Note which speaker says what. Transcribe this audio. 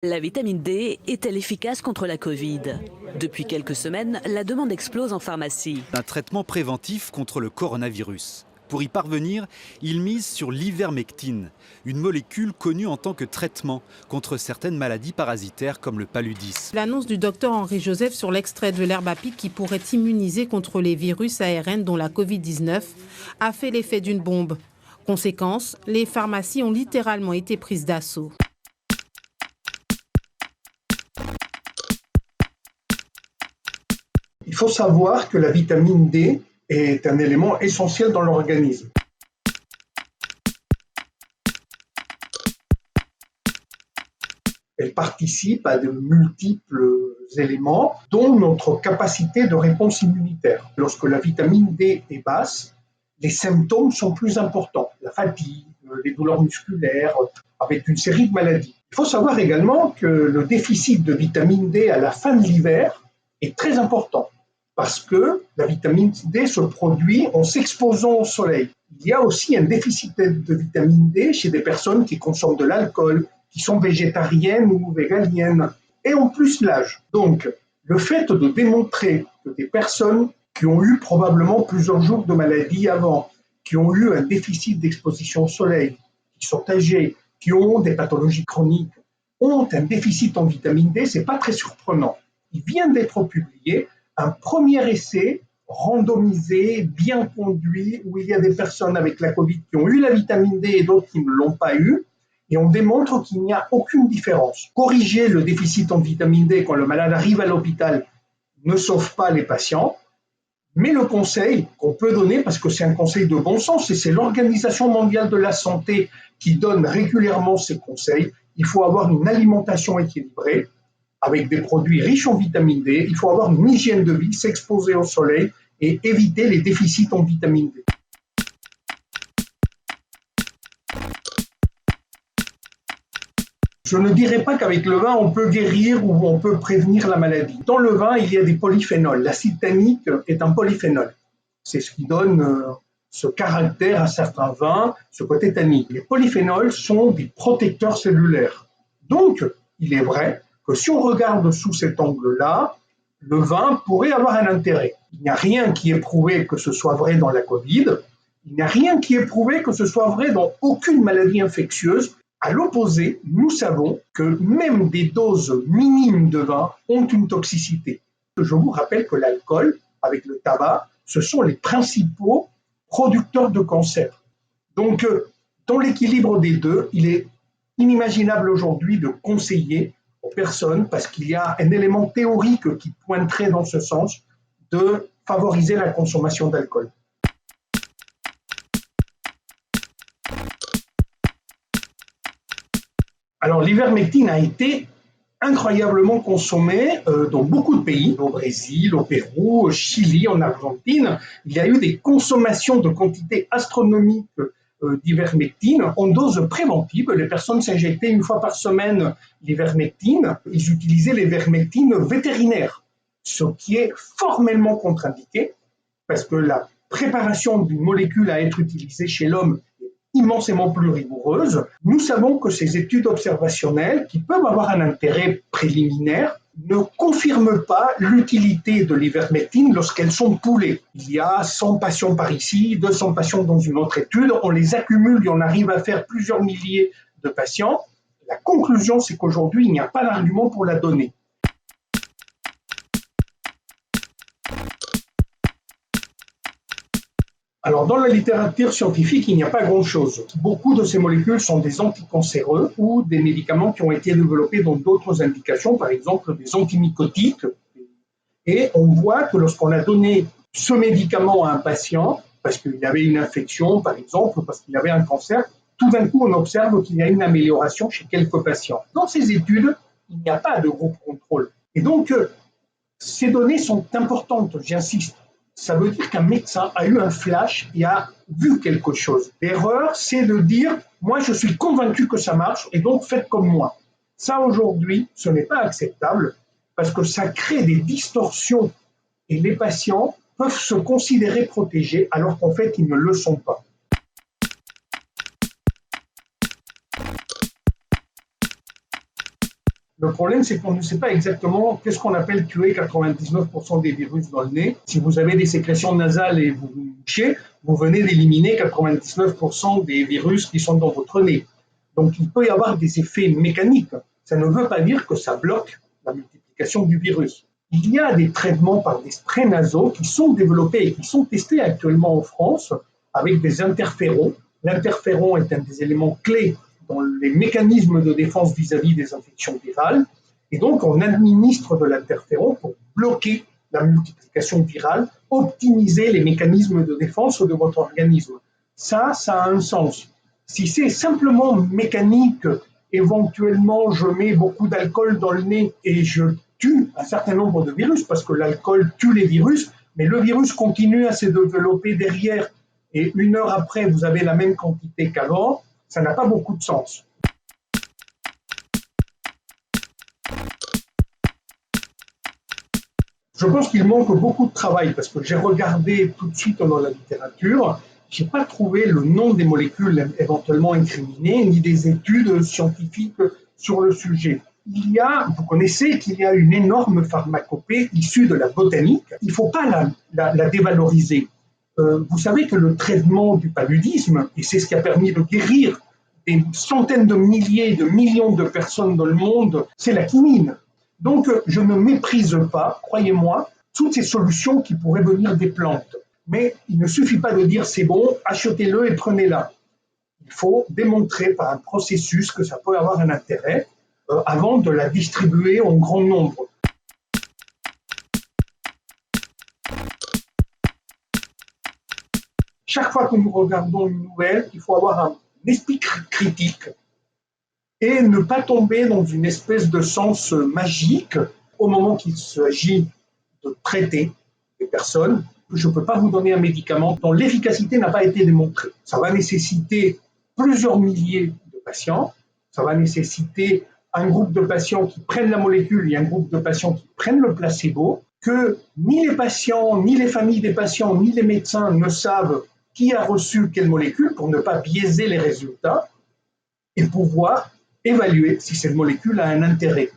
Speaker 1: La vitamine D est-elle efficace contre la Covid? Depuis quelques semaines, la demande explose en pharmacie.
Speaker 2: Un traitement préventif contre le coronavirus. Pour y parvenir, il mise sur l'ivermectine, une molécule connue en tant que traitement contre certaines maladies parasitaires comme le paludisme.
Speaker 3: L'annonce du docteur Henri Joseph sur l'extrait de l'herbe à pic qui pourrait immuniser contre les virus ARN dont la Covid-19 a fait l'effet d'une bombe. Conséquence, les pharmacies ont littéralement été prises d'assaut.
Speaker 4: Il faut savoir que la vitamine D est un élément essentiel dans l'organisme. Elle participe à de multiples éléments, dont notre capacité de réponse immunitaire. Lorsque la vitamine D est basse, les symptômes sont plus importants. La fatigue, les douleurs musculaires, avec une série de maladies. Il faut savoir également que le déficit de vitamine D à la fin de l'hiver est très important, parce que la vitamine D se produit en s'exposant au soleil. Il y a aussi un déficit de vitamine D chez des personnes qui consomment de l'alcool, qui sont végétariennes ou véganiennes, et en plus l'âge. Donc, le fait de démontrer que des personnes qui ont eu probablement plusieurs jours de maladie avant, qui ont eu un déficit d'exposition au soleil, qui sont âgées, qui ont des pathologies chroniques, ont un déficit en vitamine D, c'est pas très surprenant. Il vient d'être publié un premier essai randomisé, bien conduit, où il y a des personnes avec la Covid qui ont eu la vitamine D et d'autres qui ne l'ont pas eu, et on démontre qu'il n'y a aucune différence. Corriger le déficit en vitamine D quand le malade arrive à l'hôpital ne sauve pas les patients, mais le conseil qu'on peut donner, parce que c'est un conseil de bon sens, et c'est l'Organisation mondiale de la santé qui donne régulièrement ces conseils, il faut avoir une alimentation équilibrée, avec des produits riches en vitamine D, il faut avoir une hygiène de vie, s'exposer au soleil et éviter les déficits en vitamine D. Je ne dirais pas qu'avec le vin, on peut guérir ou on peut prévenir la maladie. Dans le vin, il y a des polyphénols. L'acide tannique est un polyphénol. C'est ce qui donne ce caractère à certains vins, ce côté tannique. Les polyphénols sont des protecteurs cellulaires. Donc, il est vrai que si on regarde sous cet angle-là, le vin pourrait avoir un intérêt. Il n'y a rien qui ait prouvé que ce soit vrai dans la Covid. Il n'y a rien qui ait prouvé que ce soit vrai dans aucune maladie infectieuse. À l'opposé, nous savons que même des doses minimes de vin ont une toxicité. Je vous rappelle que l'alcool, avec le tabac, ce sont les principaux producteurs de cancer. Donc, dans l'équilibre des deux, il est inimaginable aujourd'hui de conseiller aux personnes, parce qu'il y a un élément théorique qui pointerait dans ce sens, de favoriser la consommation d'alcool. Alors, l'ivermectine a été incroyablement consommée dans beaucoup de pays, au Brésil, au Pérou, au Chili, en Argentine. Il y a eu des consommations de quantités astronomiques d'ivermectine en dose préventive. Les personnes s'injectaient une fois par semaine l'ivermectine. Ils utilisaient l'ivermectine vétérinaire, ce qui est formellement contre-indiqué parce que la préparation d'une molécule à être utilisée chez l'homme immensément plus rigoureuse. Nous savons que ces études observationnelles, qui peuvent avoir un intérêt préliminaire, ne confirment pas l'utilité de l'ivermectine lorsqu'elles sont poolées. Il y a 100 patients par ici, 200 patients dans une autre étude, on les accumule et on arrive à faire plusieurs milliers de patients. La conclusion, c'est qu'aujourd'hui, il n'y a pas d'argument pour la donner. Alors, dans la littérature scientifique, il n'y a pas grand-chose. Beaucoup de ces molécules sont des anticancéreux ou des médicaments qui ont été développés dans d'autres indications, par exemple des antimycotiques. Et on voit que lorsqu'on a donné ce médicament à un patient, parce qu'il avait une infection, par exemple, ou parce qu'il avait un cancer, tout d'un coup, on observe qu'il y a une amélioration chez quelques patients. Dans ces études, il n'y a pas de groupe contrôle. Et donc, ces données sont importantes, j'insiste. Ça veut dire qu'un médecin a eu un flash et a vu quelque chose. L'erreur, c'est de dire « moi, je suis convaincu que ça marche et donc faites comme moi ». Ça, aujourd'hui, ce n'est pas acceptable parce que ça crée des distorsions et les patients peuvent se considérer protégés alors qu'en fait, ils ne le sont pas. Le problème, c'est qu'on ne sait pas exactement qu'est-ce qu'on appelle tuer 99% des virus dans le nez. Si vous avez des sécrétions nasales et vous vous mouchez, vous venez d'éliminer 99% des virus qui sont dans votre nez. Donc, il peut y avoir des effets mécaniques. Ça ne veut pas dire que ça bloque la multiplication du virus. Il y a des traitements par des sprays nasaux qui sont développés et qui sont testés actuellement en France avec des interférons. L'interféron est un des éléments clés dans les mécanismes de défense vis-à-vis des infections virales. Et donc, on administre de l'interféron pour bloquer la multiplication virale, optimiser les mécanismes de défense de votre organisme. Ça a un sens. Si c'est simplement mécanique, éventuellement, je mets beaucoup d'alcool dans le nez et je tue un certain nombre de virus, parce que l'alcool tue les virus, mais le virus continue à se développer derrière, et 1 heure après, vous avez la même quantité qu'avant, ça n'a pas beaucoup de sens. Je pense qu'il manque beaucoup de travail, parce que j'ai regardé tout de suite dans la littérature, je n'ai pas trouvé le nom des molécules éventuellement incriminées, ni des études scientifiques sur le sujet. Vous connaissez qu'il y a une énorme pharmacopée issue de la botanique. Il ne faut pas la dévaloriser. Vous savez que le traitement du paludisme, et c'est ce qui a permis de guérir des centaines de milliers, de millions de personnes dans le monde, c'est la quinine. Donc, je ne méprise pas, croyez-moi, toutes ces solutions qui pourraient venir des plantes. Mais il ne suffit pas de dire c'est bon, achetez-le et prenez-la. Il faut démontrer par un processus que ça peut avoir un intérêt avant de la distribuer en grand nombre. Chaque fois que nous regardons une nouvelle, il faut avoir un esprit critique et ne pas tomber dans une espèce de sens magique au moment qu'il s'agit de traiter des personnes. Je ne peux pas vous donner un médicament dont l'efficacité n'a pas été démontrée. Ça va nécessiter plusieurs milliers de patients, ça va nécessiter un groupe de patients qui prennent la molécule et un groupe de patients qui prennent le placebo, que ni les patients, ni les familles des patients, ni les médecins ne savent qui a reçu quelle molécule pour ne pas biaiser les résultats et pouvoir évaluer si cette molécule a un intérêt.